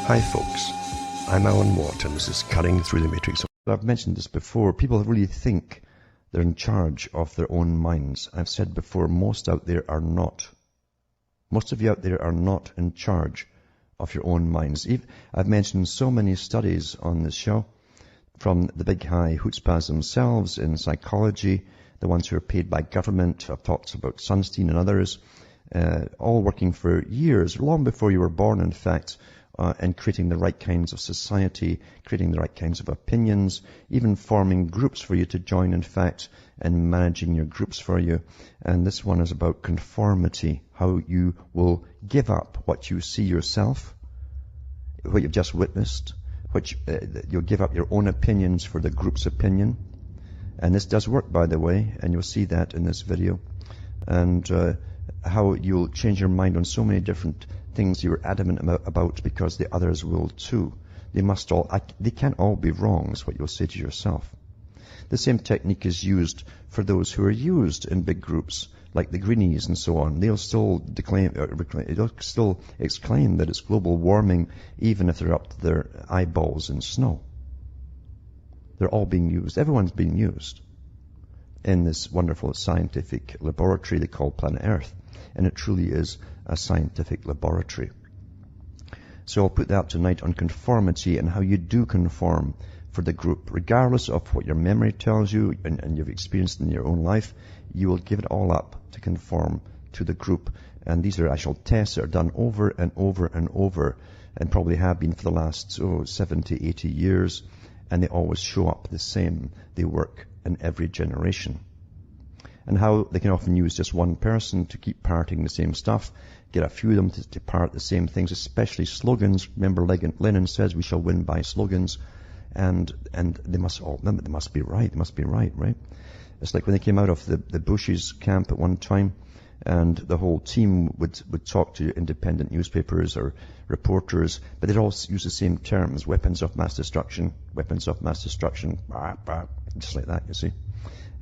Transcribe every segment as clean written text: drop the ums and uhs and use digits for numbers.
Hi folks, I'm Alan Watt and this is Cutting Through the Matrix. I've mentioned this before, people really think they're in charge of their own minds. I've said before, most out there are not. Most of you out there are not in charge of your own minds. I've mentioned so many studies on this show, from the big high chutzpahs themselves in psychology, the ones who are paid by government. I've talked about Sunstein and others, all working for years, long before you were born, in fact, and creating the right kinds of society, creating the right kinds of opinions, even forming groups for you to join, in fact, and managing your groups for you. And this one is about conformity, how you will give up what you see yourself, what you've just witnessed, you'll give up your own opinions for the group's opinion. And this does work, by the way, and you'll see that in this video. And how you'll change your mind on so many different things you're adamant about, because the others will too. They can't all be wrong, is what you'll say to yourself. The same technique is used for those who are used in big groups, like the Greenies and so on. They'll still exclaim that it's global warming, even if they're up to their eyeballs in snow. They're all being used. Everyone's being used in this wonderful scientific laboratory they call planet Earth. And it truly is a scientific laboratory. So I'll put that tonight on conformity and how you do conform for the group. Regardless of what your memory tells you and you've experienced in your own life, you will give it all up to conform to the group. And these are actual tests that are done over and over and over, and probably have been for the last 70, 80 years. And they always show up the same. They work in every generation. And how they can often use just one person to keep parroting the same stuff, get a few of them to parrot the same things, especially slogans. Remember, Lenin says we shall win by slogans, and they must be right. They must be right? It's like when they came out of the Bush's camp at one time, and the whole team would talk to independent newspapers or reporters, but they'd all use the same terms: weapons of mass destruction, just like that, you see.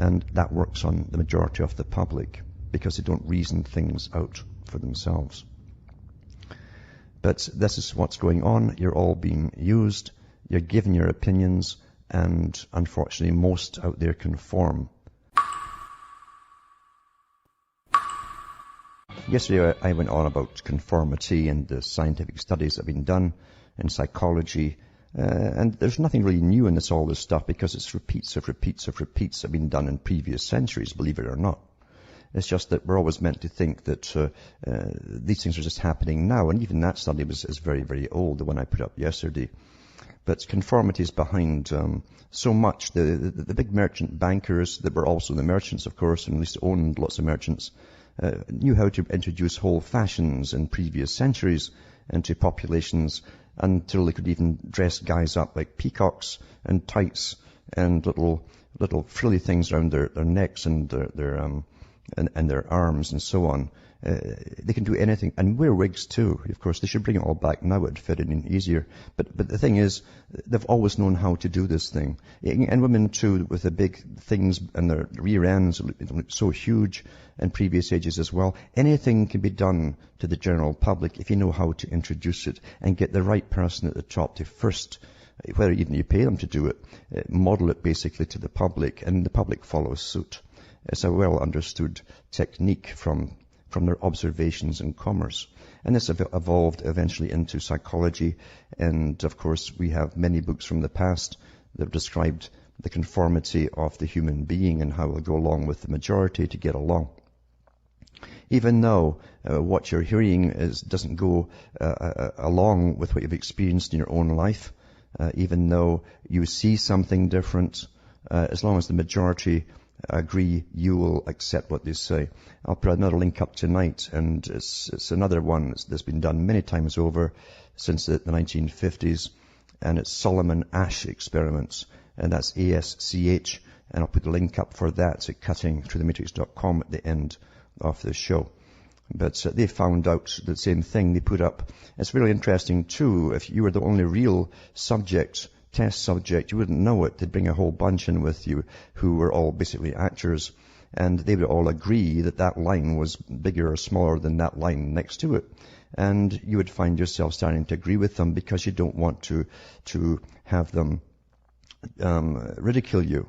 And that works on the majority of the public because they don't reason things out for themselves. But this is what's going on. You're all being used. You're given your opinions, and unfortunately most out there conform. Yesterday I went on about conformity and the scientific studies that have been done in psychology. And there's nothing really new in all this stuff, because it's repeats that have been done in previous centuries, believe it or not. It's just that we're always meant to think that these things are just happening now. And even that study is very, very old, the one I put up yesterday. But conformity is behind so much. The big merchant bankers that were also the merchants, of course, and at least owned lots of merchants, knew how to introduce whole fashions in previous centuries into populations, until they could even dress guys up like peacocks and tights and little frilly things around their necks and their arms and so on. They can do anything, and wear wigs too. Of course, they should bring it all back now. It'd fit in easier. But the thing is, they've always known how to do this thing. And women too, with the big things and their rear ends look so huge in previous ages as well. Anything can be done to the general public if you know how to introduce it and get the right person at the top to first, whether even you pay them to do it, model it basically to the public, and the public follows suit. It's a well understood technique from their observations in commerce. And this evolved eventually into psychology. And of course, we have many books from the past that have described the conformity of the human being and how we'll go along with the majority to get along. Even though what you're hearing doesn't go along with what you've experienced in your own life, even though you see something different, as long as the majority agree, you will accept what they say. I'll put another link up tonight, and it's another one that's been done many times over since the 1950s, and it's Solomon Asch experiments, and that's ASCH, and I'll put the link up for that at cuttingthroughthematrix.com at the end of the show. But they found out the same thing. They put up, it's really interesting too, if you were the only real test subject, you wouldn't know it. They'd bring a whole bunch in with you who were all basically actors, and they would all agree that that line was bigger or smaller than that line next to it. And you would find yourself starting to agree with them because you don't want to have them ridicule you.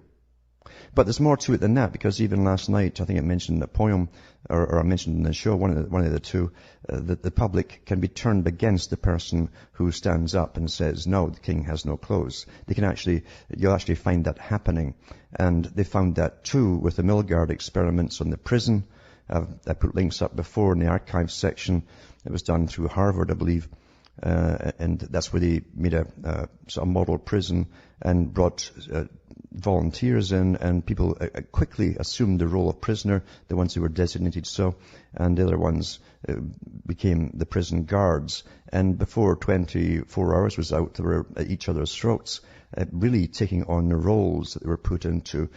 But there's more to it than that, because even last night, I think I mentioned in the poem, or I mentioned in the show, one of the two, that the public can be turned against the person who stands up and says, no, the king has no clothes. You'll actually find that happening. And they found that too with the Milgard experiments on the prison. I put links up before in the archives section. It was done through Harvard, I believe. And that's where they made a sort of model prison and brought volunteers in, and people quickly assumed the role of prisoner, the ones who were designated so, and the other ones became the prison guards. And before 24 hours was out, they were at each other's throats, really taking on the roles that they were put into.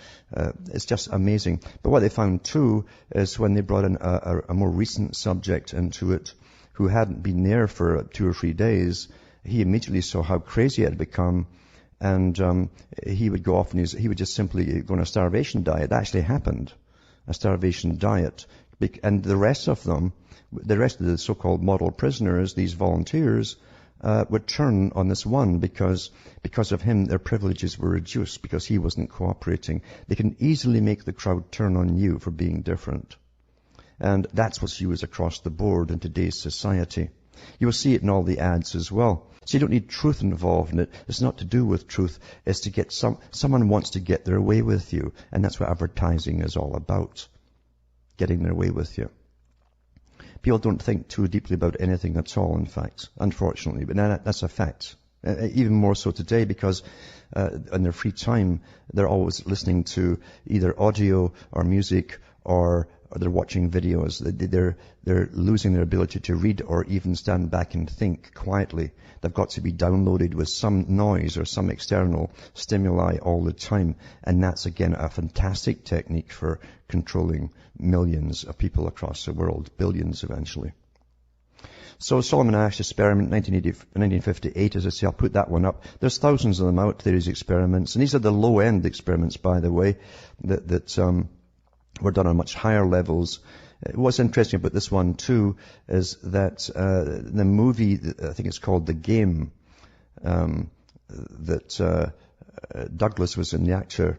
It's just amazing. But what they found too is when they brought in a more recent subject into it, who hadn't been there for 2 or 3 days, he immediately saw how crazy it had become. And he would go off and he would just simply go on a starvation diet. That actually happened, a starvation diet. And the rest of them, the rest of the so-called model prisoners, these volunteers, would turn on this one because of him, their privileges were reduced because he wasn't cooperating. They can easily make the crowd turn on you for being different. And that's what's used across the board in today's society. You will see it in all the ads as well. So you don't need truth involved in it. It's not to do with truth. It's to get someone wants to get their way with you. And that's what advertising is all about. Getting their way with you. People don't think too deeply about anything at all, in fact, unfortunately. But that's a fact. Even more so today, because in their free time, they're always listening to either audio or music or they're watching videos. They're losing their ability to read or even stand back and think quietly. They've got to be downloaded with some noise or some external stimuli all the time. And that's, again, a fantastic technique for controlling millions of people across the world, billions eventually. So Solomon Asch experiment, 1958, as I say, I'll put that one up. There's thousands of them out there, these experiments. And these are the low-end experiments, by the way, that were done on much higher levels. What's interesting about this one, too, is that the movie, I think it's called The Game, that Douglas was in, the actor,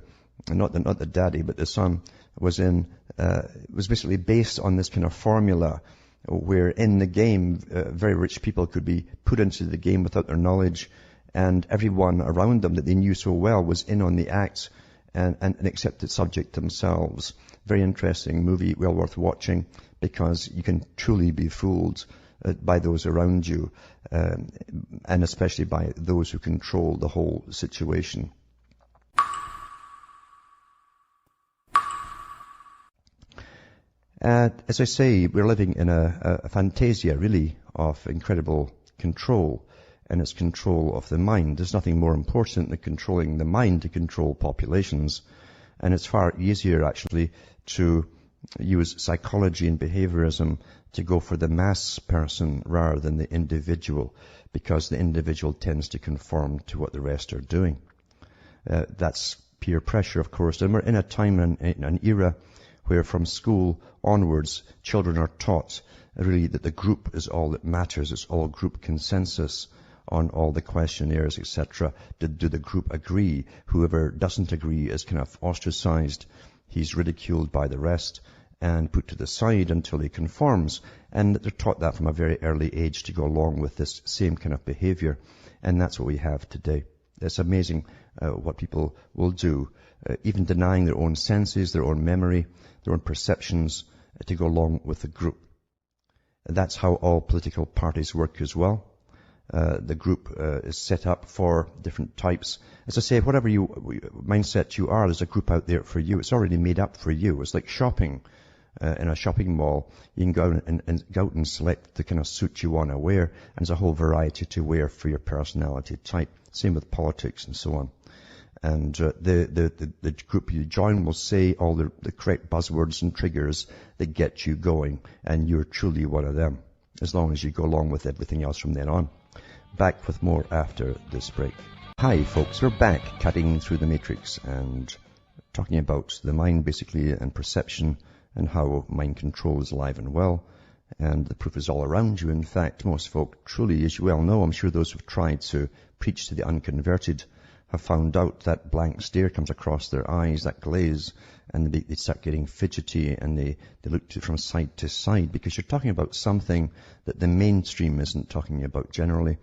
not the daddy, but the son, was in, was basically based on this kind of formula where in the game, very rich people could be put into the game without their knowledge, and everyone around them that they knew so well was in on the act and accepted subject themselves. Very interesting movie, well worth watching, because you can truly be fooled by those around you, and especially by those who control the whole situation. As I say, we're living in a fantasia, really, of incredible control, and it's control of the mind. There's nothing more important than controlling the mind to control populations. And it's far easier, actually, to use psychology and behaviorism to go for the mass person rather than the individual, because the individual tends to conform to what the rest are doing. That's peer pressure, of course. And we're in a time and an era where from school onwards, children are taught really that the group is all that matters. It's all group consensus on all the questionnaires, etc. Do the group agree? Whoever doesn't agree is kind of ostracized. He's ridiculed by the rest and put to the side until he conforms. And they're taught that from a very early age to go along with this same kind of behavior. And that's what we have today. It's amazing what people will do, even denying their own senses, their own memory, their own perceptions, to go along with the group. That's how all political parties work as well. The group is set up for different types. As I say, whatever mindset you are, there's a group out there for you. It's already made up for you. It's like shopping in a shopping mall. You can go out and select the kind of suit you want to wear, and there's a whole variety to wear for your personality type. Same with politics and so on. And the group you join will say all the correct buzzwords and triggers that get you going, and you're truly one of them, as long as you go along with everything else from then on. Back with more after this break. Hi folks, we're back cutting through the matrix, and talking about the mind basically and perception and how mind control is alive and well. And the proof is all around you. In fact, most folk truly, as you well know, I'm sure those who've tried to preach to the unconverted have found out that blank stare comes across their eyes, that glaze, and they start getting fidgety and they look from side to side because you're talking about something that the mainstream isn't talking about generally,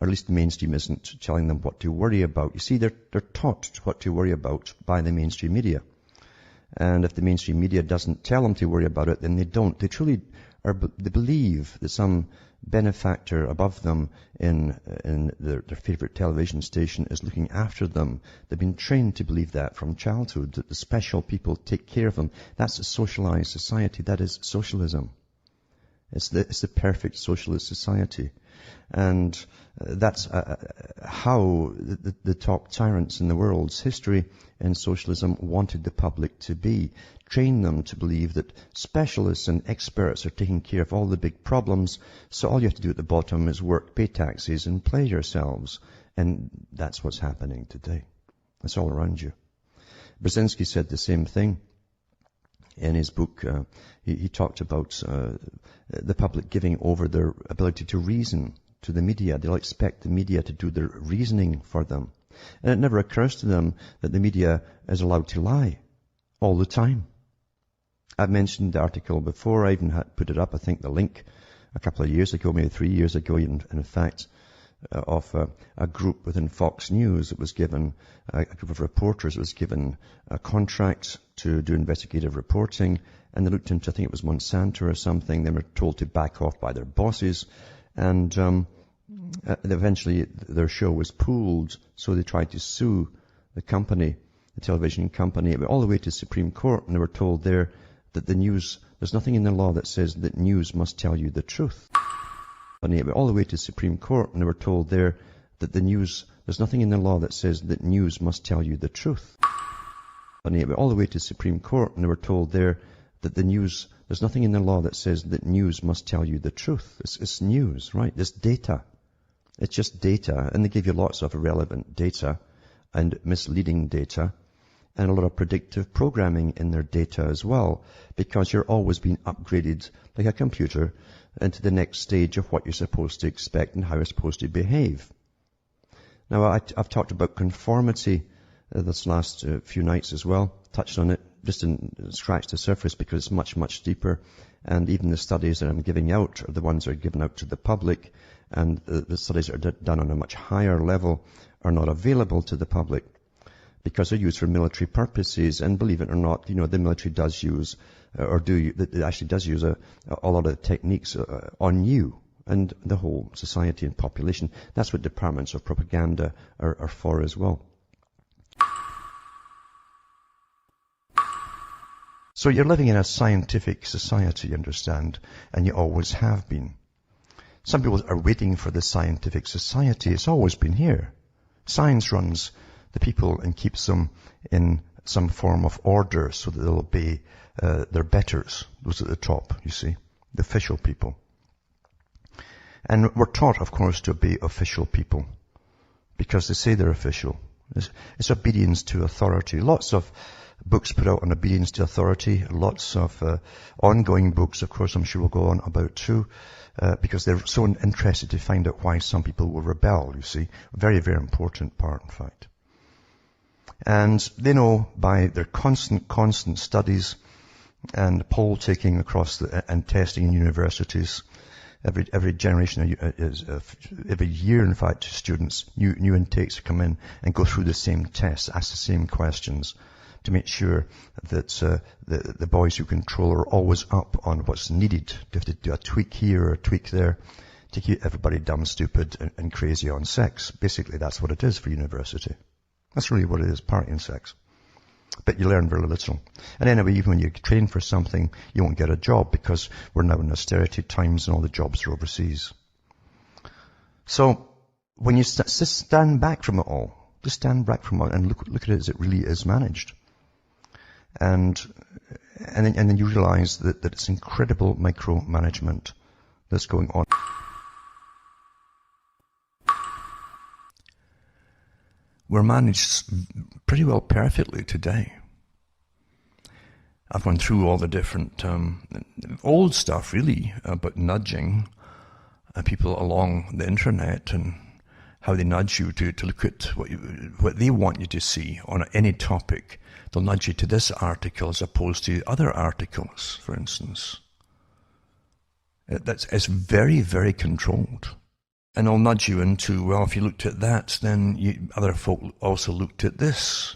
or at least the mainstream isn't telling them what to worry about. You see, they're taught what to worry about by the mainstream media. And if the mainstream media doesn't tell them to worry about it, then they don't. They truly they believe that some benefactor above them in their favorite television station is looking after them. They've been trained to believe that from childhood, that the special people take care of them. That's a socialized society. That is socialism. It's the perfect socialist society. And that's how the top tyrants in the world's history in socialism wanted the public to be. Train them to believe that specialists and experts are taking care of all the big problems, so all you have to do at the bottom is work, pay taxes, and play yourselves. And that's what's happening today. It's all around you. Brzezinski said the same thing. In his book, he talked about the public giving over their ability to reason to the media. They'll expect the media to do their reasoning for them. And it never occurs to them that the media is allowed to lie all the time. I've mentioned the article before. I even had put it up, I think the link, a couple of years ago, maybe 3 years ago, in fact, of a group within Fox News. It was given, a group of reporters was given a contract to do investigative reporting, and they looked into, I think it was Monsanto or something. They were told to back off by their bosses, and eventually their show was pulled, so they tried to sue the company, the television company, all the way to Supreme Court, and they were told there that there's nothing in the law that says that news must tell you the truth. All the way to Supreme Court, and they were told there that there's nothing in the law that says that news must tell you the truth. All the way to Supreme Court, and they were told there that there's nothing in the law that says that news must tell you the truth. It's news, right? It's data. It's just data, and they give you lots of irrelevant data and misleading data, and a lot of predictive programming in their data as well, because you're always being upgraded like a computer into the next stage of what you're supposed to expect and how you're supposed to behave. Now, I've talked about conformity this last few nights as well, touched on it, just didn't scratch the surface because it's much, much deeper. And even the studies that I'm giving out are the ones that are given out to the public, and the studies that are done on a much higher level are not available to the public, because they're used for military purposes. And believe it or not, the military does use, it actually does use a lot of techniques on you and the whole society and population. That's what departments of propaganda are for as well. So you're living in a scientific society, you understand, and you always have been. Some people are waiting for the scientific society. It's always been here. Science runs the people and keeps them in some form of order so that they'll be their betters, those at the top, you see, the official people. And we're taught, of course, to obey official people because they say they're official. It's obedience to authority. Lots of books put out on obedience to authority, lots of ongoing books, of course, I'm sure we'll go on about too, because they're so interested to find out why some people will rebel, you see. Very, very important part, in fact. And they know by their constant studies and poll taking across and testing in universities, every generation, every year, in fact, students, new intakes come in and go through the same tests, ask the same questions, to make sure that the boys who control are always up on what's needed. They have to do a tweak here or a tweak there to keep everybody dumb, stupid, and crazy on sex. Basically, that's what it is for university. That's really what it is, party and sex. But you learn very little. And anyway, even when you train for something, you won't get a job because we're now in austerity times and all the jobs are overseas. So when you just stand back from it all, just stand back from it and look at it as it really is managed. And then you realize that it's incredible micromanagement that's going on. We're managed pretty well perfectly today. I've gone through all the different old stuff, really, about nudging people along the internet and how they nudge you to look at what they want you to see on any topic. They'll nudge you to this article as opposed to other articles, for instance. It's very, very controlled. And they'll nudge you into, well, if you looked at that, then other folk also looked at this.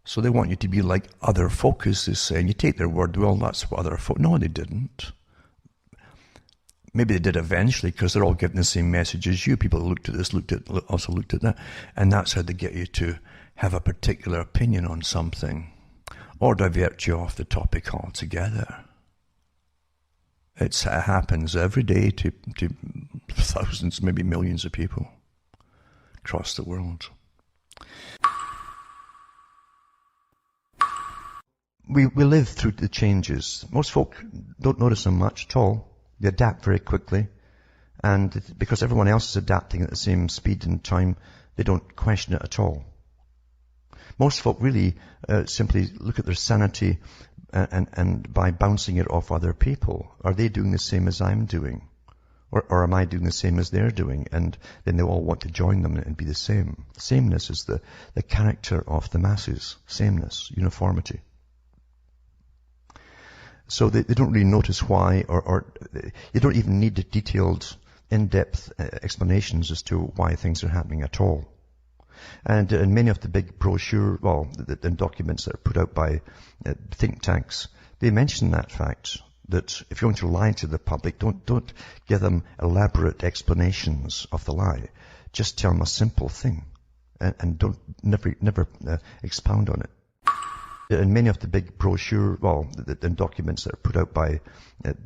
So they want you to be like other folk, as they say. And you take their word, well, that's what other folk... No, they didn't. Maybe they did eventually, because they're all giving the same message as you. People who looked at this, also looked at that. And that's how they get you to have a particular opinion on something, or divert you off the topic altogether. It happens every day to thousands, maybe millions of people across the world. We live through the changes. Most folk don't notice them much at all. They adapt very quickly. And because everyone else is adapting at the same speed and time, they don't question it at all. Most folk really simply look at their sanity and by bouncing it off other people. Are they doing the same as I'm doing? Or am I doing the same as they're doing? And then they all want to join them and be the same. Sameness is the character of the masses. Sameness, uniformity. So they don't really notice why, or you don't even need detailed, in-depth explanations as to why things are happening at all. And in many of the big brochure, the documents that are put out by think tanks, they mention that fact, that if you're going to lie to the public, don't give them elaborate explanations of the lie. Just tell them a simple thing, and never expound on it. In many of the big brochure, the documents that are put out by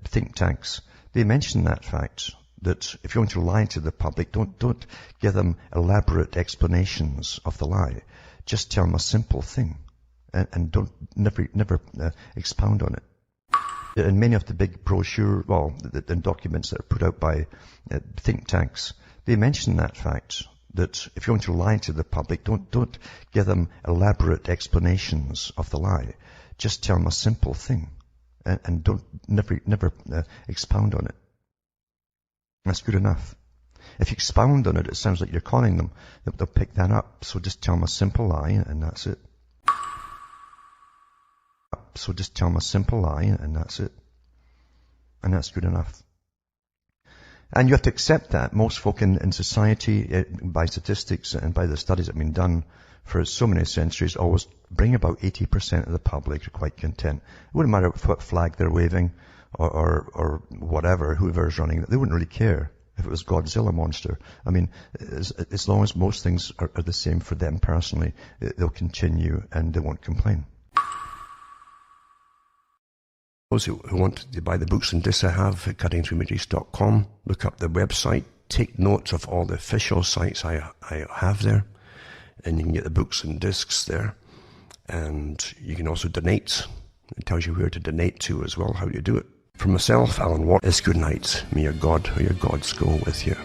think tanks, they mention that fact, that if you're going to lie to the public, don't give them elaborate explanations of the lie. Just tell them a simple thing, and never expound on it. In many of the big brochure, the documents that are put out by think tanks, they mention that fact, that if you're going to lie to the public, don't give them elaborate explanations of the lie. Just tell them a simple thing, and never expound on it. That's good enough. If you expound on it, it sounds like you're calling them. They'll pick that up. So just tell them a simple lie, and that's it. So just tell them a simple lie, and that's it. And that's good enough. And you have to accept that. Most folk in society, by statistics and by the studies that have been done for so many centuries, always bring about 80% of the public are quite content. It wouldn't matter what flag they're waving or whatever, whoever's running it. They wouldn't really care if it was Godzilla monster. I mean, as long as most things are the same for them personally, they'll continue and they won't complain. Those who want to buy the books and discs I have at cuttingthroughmatrix.com, look up the website, take notes of all the official sites I have there, and you can get the books and discs there. And you can also donate. It tells you where to donate to as well, how you do it. For myself, Alan Watt, it's good night. May your God or your gods go with you.